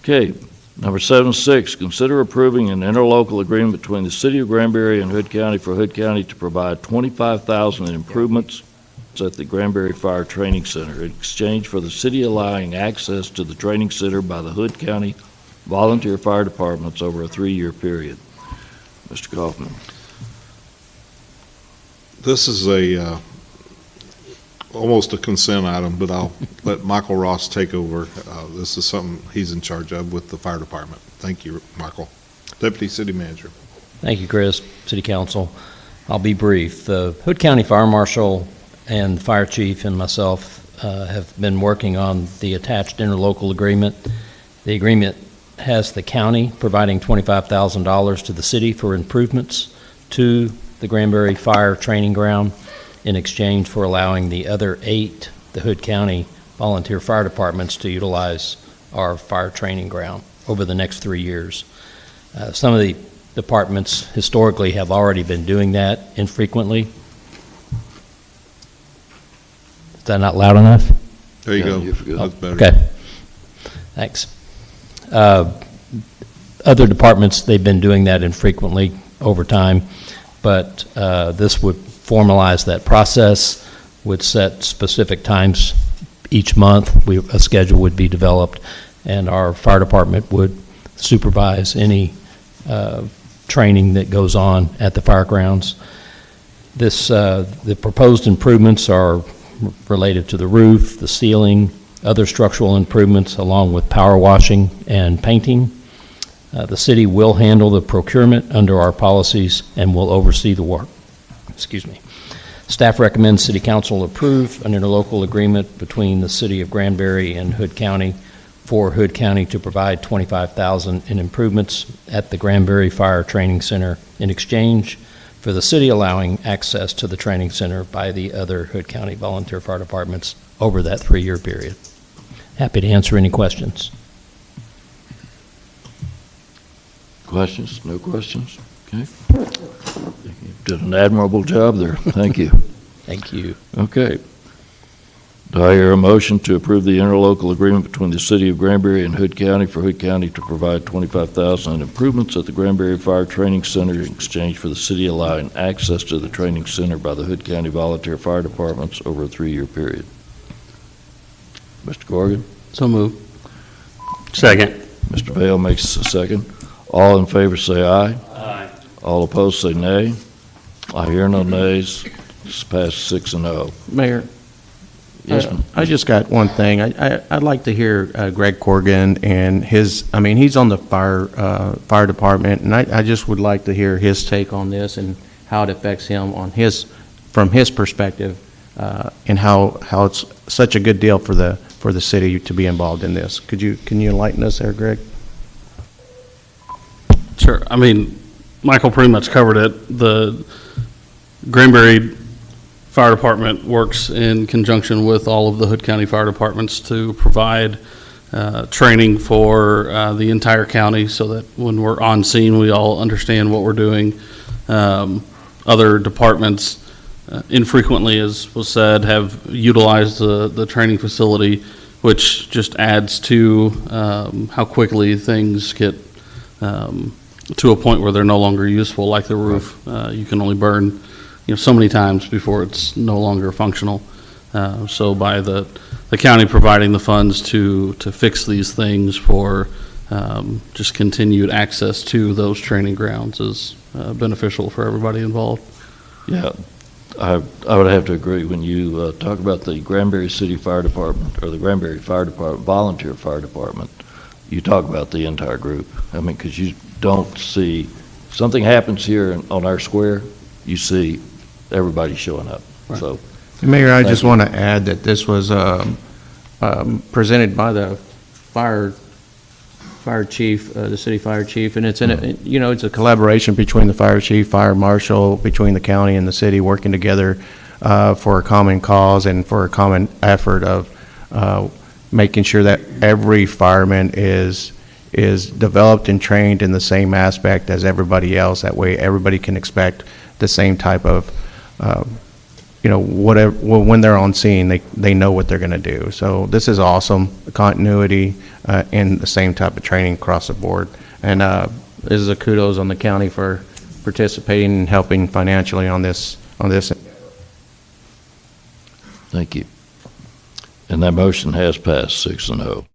Okay, number 7.6, consider approving an interlocal agreement between the City of Granbury and Hood County for Hood County to provide $25,000 in improvements at the Granbury Fire Training Center in exchange for the city allowing access to the training center by the Hood County volunteer fire departments over a 3-year period. Mr. Kaufman. This is almost a consent item, but I'll let Michael Ross take over. This is something he's in charge of with the fire department. Thank you, Michael. Deputy City Manager. Thank you, Chris. City Council. I'll be brief. The Hood County Fire Marshal and the Fire Chief and myself have been working on the attached interlocal agreement. The agreement has the county providing $25,000 to the city for improvements to the Granbury Fire Training Ground in exchange for allowing the other 8, the Hood County volunteer fire departments, to utilize our fire training ground over the next 3 years. Some of the departments historically have already been doing that infrequently. Is that not loud enough? There you go. That's better. Okay. Thanks. Other departments, they've been doing that infrequently over time, but this would formalize that process, would set specific times each month. A schedule would be developed, and our fire department would supervise any training that goes on at the fire grounds. The proposed improvements are related to the roof, the ceiling, other structural improvements, along with power washing and painting. The city will handle the procurement under our policies and will oversee the work. Excuse me. Staff recommends City Council approve an interlocal agreement between the City of Granbury and Hood County for Hood County to provide $25,000 in improvements at the Granbury Fire Training Center in exchange for the city allowing access to the training center by the other Hood County volunteer fire departments over that 3-year period. Happy to answer any questions. Questions? No questions? Okay. You did an admirable job there. Thank you. Thank you. Okay. Do I hear a motion to approve the interlocal agreement between the City of Granbury and Hood County for Hood County to provide $25,000 in improvements at the Granbury Fire Training Center in exchange for the city allowing access to the training center by the Hood County volunteer fire departments over a 3-year period? Mr. Corrigan? So moved. Second. Mr. Vale makes a second. All in favor say aye. Aye. All opposed say nay. I hear no nays. It's passed 6-0. Mayor, Yes, ma'am. I just got one thing. I'd like to hear Greg Corrigan and his, he's on the fire department, and I just would like to hear his take on this and how it affects him from his perspective, and how it's such a good deal for the city to be involved in this. Can you enlighten us there, Greg? Sure. Michael pretty much covered it. The Granbury Fire Department works in conjunction with all of the Hood County Fire Departments to provide training for the entire county so that when we're on scene, we all understand what we're doing. Other departments infrequently, as was said, have utilized the training facility, which just adds to how quickly things get to a point where they're no longer useful, like the roof. You can only burn so many times before it's no longer functional. So by the county providing the funds to fix these things for just continued access to those training grounds is beneficial for everybody involved. Yeah, I would have to agree. When you talk about the Granbury City Fire Department or the Granbury Fire Department, volunteer fire department, you talk about the entire group. Because you don't see, something happens here on our square, you see everybody showing up. Right. So, Mayor, I just want to add that this was presented by the fire chief, the city fire chief, and it's it's a collaboration between the fire chief, fire marshal, between the county and the city, working together for a common cause and for a common effort of making sure that every fireman is developed and trained in the same aspect as everybody else. That way, everybody can expect the same type of whatever, when they're on scene, they know what they're going to do. So this is awesome, continuity, and the same type of training across the board. And this is a kudos on the county for participating and helping financially on this. Thank you. And that motion has passed 6-0.